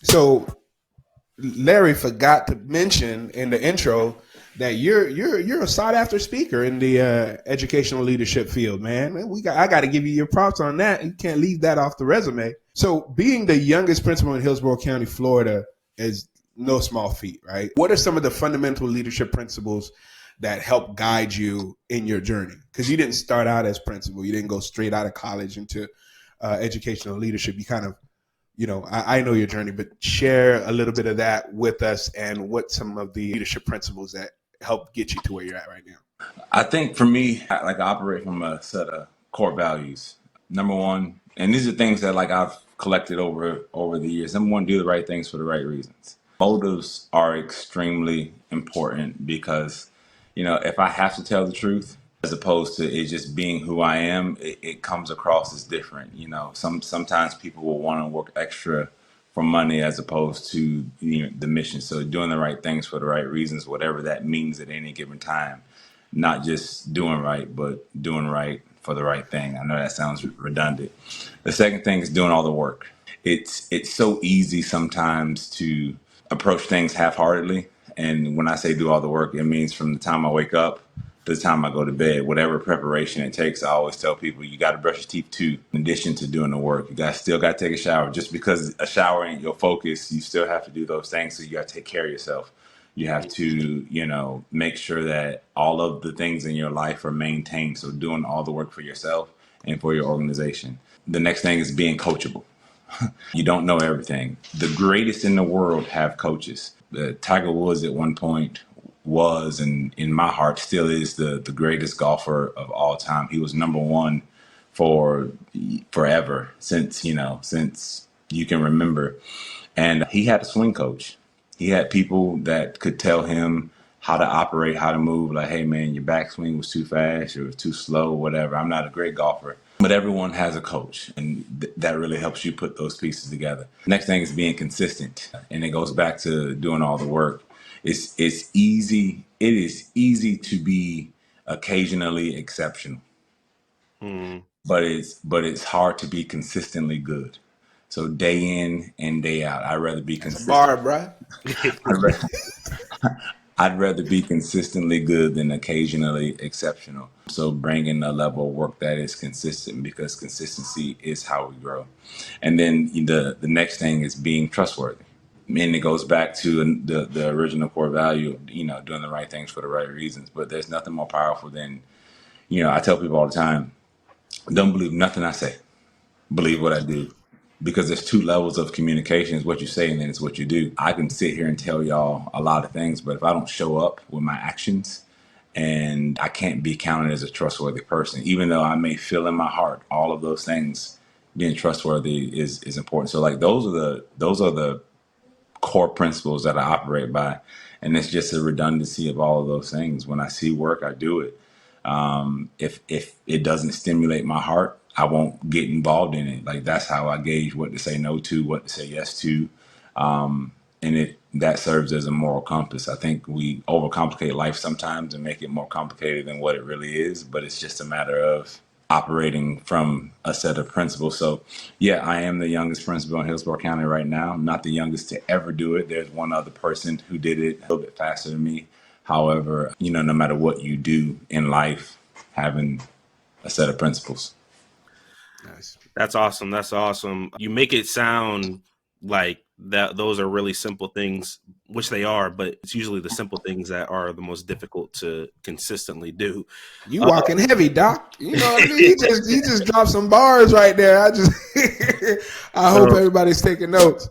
So Larry forgot to mention in the intro that you're a sought after speaker in the educational leadership field, man. I got to give you your props on that. You can't leave that off the resume. So being the youngest principal in Hillsborough County, Florida, is no small feat, right? What are some of the fundamental leadership principles that help guide you in your journey? Because you didn't start out as principal, you didn't go straight out of college into educational leadership. You kind of, I know your journey, but share a little bit of that with us and what some of the leadership principles that help get you to where you're at right now. I think for me, I operate from a set of core values. Number one, and these are things that I've collected over the years. Number one, do the right things for the right reasons. Motives are extremely important because, if I have to tell the truth, as opposed to it just being who I am, it comes across as different. Sometimes people will want to work extra for money as opposed to the mission. So doing the right things for the right reasons, whatever that means at any given time, not just doing right, but doing right for the right thing. I know that sounds redundant. The second thing is doing all the work. It's so easy sometimes to approach things half-heartedly. And when I say do all the work, it means from the time I wake up to the time I go to bed, whatever preparation it takes. I always tell people you got to brush your teeth too, in addition to doing the work. Still got to take a shower. Just because a shower ain't your focus, you still have to do those things. So you got to take care of yourself. You have to, make sure that all of the things in your life are maintained. So doing all the work for yourself and for your organization. The next thing is being coachable. You don't know everything. The greatest in the world have coaches. Tiger Woods at one point was, and in my heart still is, the greatest golfer of all time. He was number one for forever, since you can remember. And he had a swing coach. He had people that could tell him how to operate, how to move. Like, hey man, your backswing was too fast or too slow, whatever. I'm not a great golfer, but everyone has a coach, and that really helps you put those pieces together. Next thing is being consistent, and it goes back to doing all the work. It's easy. It is easy to be occasionally exceptional, Mm. but it's hard to be consistently good. So day in and day out, I'd rather be That's a consistent. bar, bro. I'd rather be consistently good than occasionally exceptional. So bringing a level of work that is consistent, because consistency is how we grow. And then the next thing is being trustworthy. And it goes back to the original core value of, doing the right things for the right reasons. But there's nothing more powerful than, I tell people all the time, don't believe nothing I say. Believe what I do, because there's two levels of communication. It's what you say and then it's what you do. I can sit here and tell y'all a lot of things, but if I don't show up with my actions, and I can't be counted as a trustworthy person, even though I may feel in my heart all of those things, being trustworthy is important. So those are the core principles that I operate by. And it's just a redundancy of all of those things. When I see work, I do it. If it doesn't stimulate my heart, I won't get involved in it. Like, that's how I gauge what to say no to, what to say yes to. And that serves as a moral compass. I think we overcomplicate life sometimes and make it more complicated than what it really is, but it's just a matter of operating from a set of principles. So yeah, I am the youngest principal in Hillsborough County right now. I'm not the youngest to ever do it. There's one other person who did it a little bit faster than me. However, no matter what you do in life, having a set of principles. Nice. That's awesome. That's awesome. You make it sound like that those are really simple things, which they are, but it's usually the simple things that are the most difficult to consistently do. You walking heavy, Doc. You know what I mean? He just dropped some bars right there. I hope everybody's taking notes.